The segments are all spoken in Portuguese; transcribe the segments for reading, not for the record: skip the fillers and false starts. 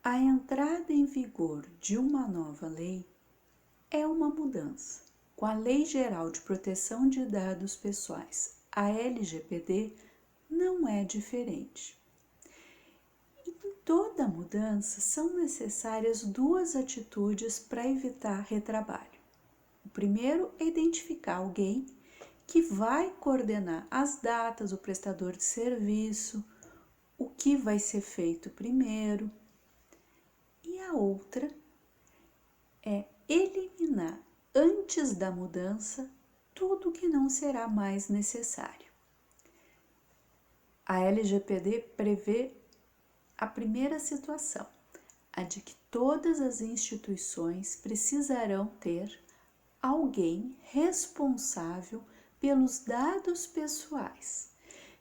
A entrada em vigor de uma nova lei é uma mudança. Com a Lei Geral de Proteção de Dados Pessoais, a LGPD, não é diferente. Em toda mudança são necessárias duas atitudes para evitar retrabalho. O primeiro é identificar alguém que vai coordenar as datas, o prestador de serviço, o que vai ser feito primeiro. E a outra é eliminar antes da mudança tudo que não será mais necessário. A LGPD prevê a primeira situação, a de que todas as instituições precisarão ter alguém responsável pelos dados pessoais.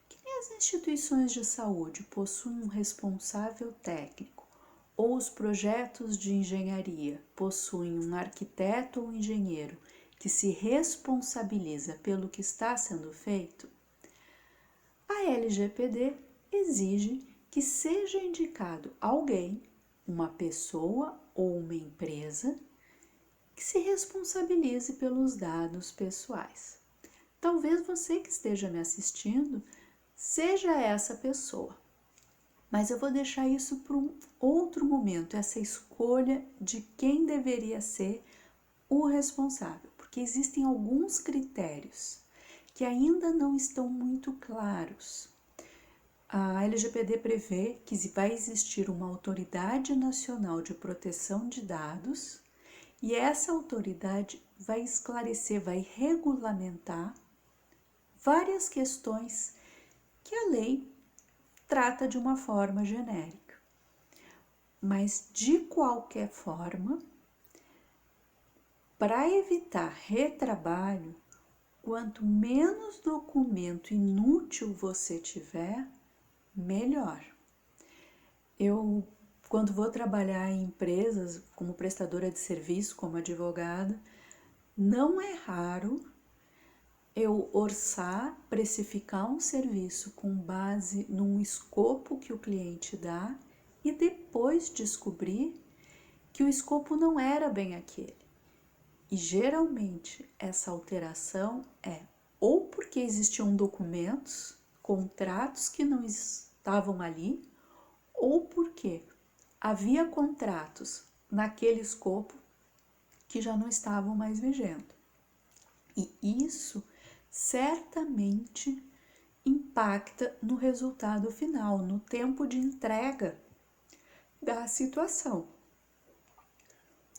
Que nem as instituições de saúde possuem um responsável técnico, ou os projetos de engenharia possuem um arquiteto ou engenheiro que se responsabiliza pelo que está sendo feito, a LGPD exige que seja indicado alguém, uma pessoa ou uma empresa, que se responsabilize pelos dados pessoais. Talvez você que esteja me assistindo seja essa pessoa, mas eu vou deixar isso para um outro momento, essa escolha de quem deveria ser o responsável, porque existem alguns critérios que ainda não estão muito claros. A LGPD prevê que vai existir uma autoridade nacional de proteção de dados e essa autoridade vai esclarecer, vai regulamentar várias questões que a lei trata de uma forma genérica. Mas, de qualquer forma, para evitar retrabalho, quanto menos documento inútil você tiver, melhor. Eu, quando vou trabalhar em empresas como prestadora de serviço, como advogada, não é raro eu orçar, precificar um serviço com base num escopo que o cliente dá e depois descobrir que o escopo não era bem aquele. E geralmente essa alteração é ou porque existiam documentos, contratos que não estavam ali, ou porque havia contratos naquele escopo que já não estavam mais vigendo. E isso certamente impacta no resultado final, no tempo de entrega da situação,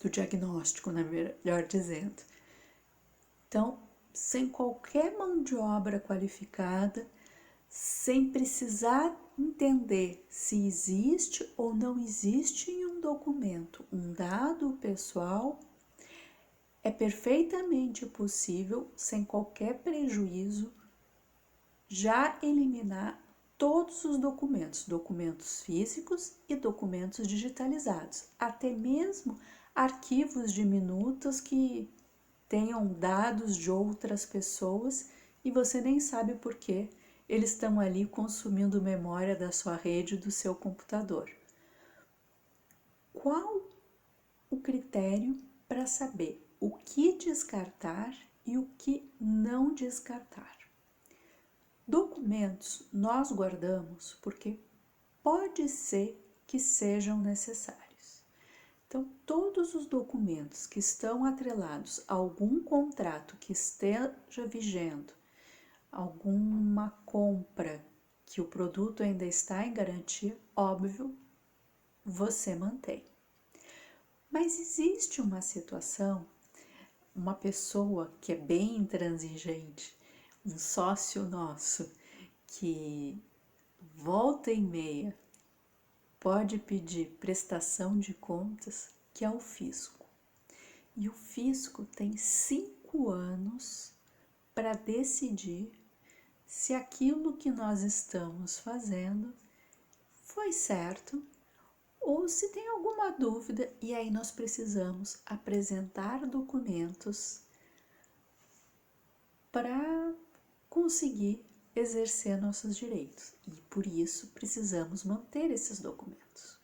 do diagnóstico, melhor dizendo. Então, sem qualquer mão de obra qualificada, sem precisar entender se existe ou não existe em um documento um dado pessoal, é perfeitamente possível, sem qualquer prejuízo, já eliminar todos os documentos, documentos físicos e documentos digitalizados, até mesmo arquivos de minutas que tenham dados de outras pessoas e você nem sabe por que eles estão ali consumindo memória da sua rede, do seu computador. Qual o critério para saber o que descartar e o que não descartar? Documentos nós guardamos porque pode ser que sejam necessários. Então, todos os documentos que estão atrelados a algum contrato que esteja vigendo, alguma compra que o produto ainda está em garantia, óbvio, você mantém. Mas existe uma situação, uma pessoa que é bem intransigente, um sócio nosso, que volta e meia pode pedir prestação de contas, que é o fisco. E o fisco tem 5 anos para decidir se aquilo que nós estamos fazendo foi certo ou se tem alguma dúvida, e aí nós precisamos apresentar documentos para conseguir exercer nossos direitos. E por isso precisamos manter esses documentos.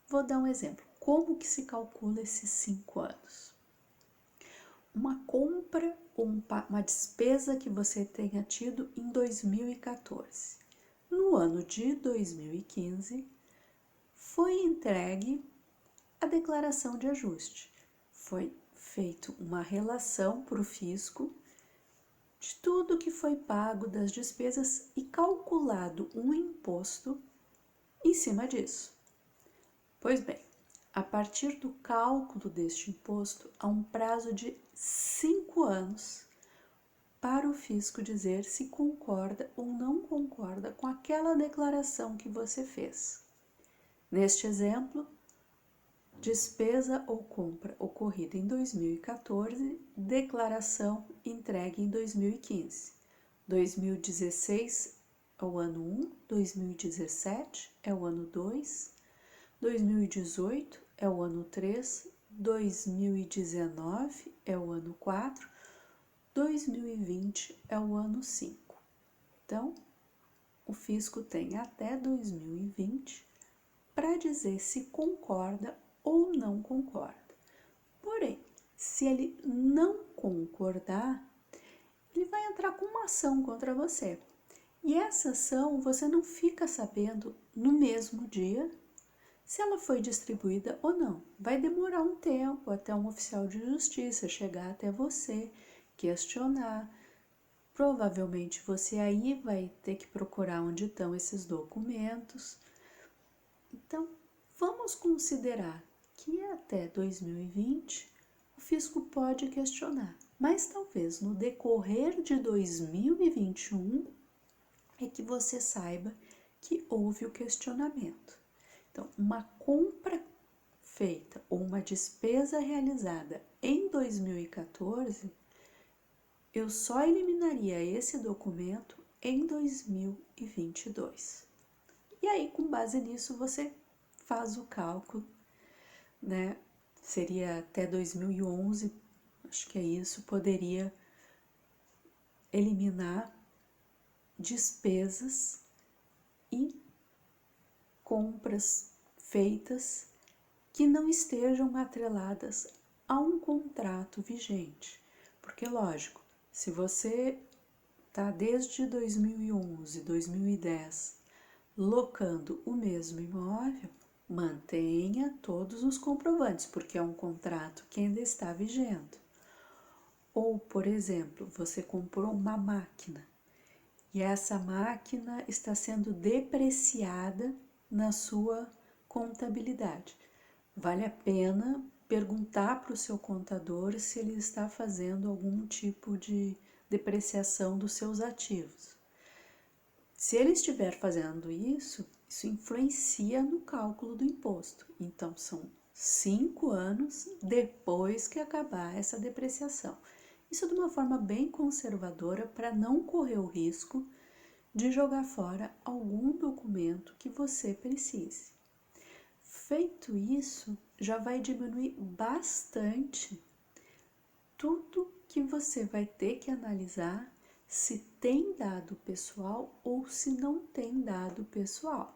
vou dar um exemplo. Como que se calcula esses 5 anos? Uma compra ou uma despesa que você tenha tido em 2014. No ano de 2015, foi entregue a declaração de ajuste. Foi feito uma relação para o fisco de tudo que foi pago das despesas e calculado um imposto em cima disso. Pois bem, a partir do cálculo deste imposto, há um prazo de 5 anos para o fisco dizer se concorda ou não concorda com aquela declaração que você fez. Neste exemplo, despesa ou compra ocorrida em 2014, declaração entregue em 2015. 2016 é o ano 1, 2017 é o ano 2, 2018 é o ano 3, 2019 é o ano 4, 2020 é o ano 5. Então, o fisco tem até 2020 para dizer se concorda ou não concorda. Porém, se ele não concordar, ele vai entrar com uma ação contra você. E essa ação você não fica sabendo no mesmo dia se ela foi distribuída ou não. Vai demorar um tempo até um oficial de justiça chegar até você, questionar. Provavelmente você aí vai ter que procurar onde estão esses documentos. Então, vamos considerar que até 2020 o fisco pode questionar, mas talvez no decorrer de 2021 é que você saiba que houve o questionamento. Então, uma compra feita ou uma despesa realizada em 2014, eu só eliminaria esse documento em 2022. E aí, com base nisso, você faz o cálculo, né? Seria até 2011, acho que é isso, poderia eliminar despesas e compras feitas que não estejam atreladas a um contrato vigente. Porque, lógico, se você está desde 2011, 2010 locando o mesmo imóvel, mantenha todos os comprovantes, porque é um contrato que ainda está vigente. Ou, por exemplo, você comprou uma máquina e essa máquina está sendo depreciada na sua contabilidade. Vale a pena perguntar para o seu contador se ele está fazendo algum tipo de depreciação dos seus ativos. Se ele estiver fazendo isso, isso influencia no cálculo do imposto. Então, são 5 anos depois que acabar essa depreciação. Isso de uma forma bem conservadora para não correr o risco de jogar fora algum documento que você precise. Feito isso, já vai diminuir bastante tudo que você vai ter que analisar se tem dado pessoal ou se não tem dado pessoal.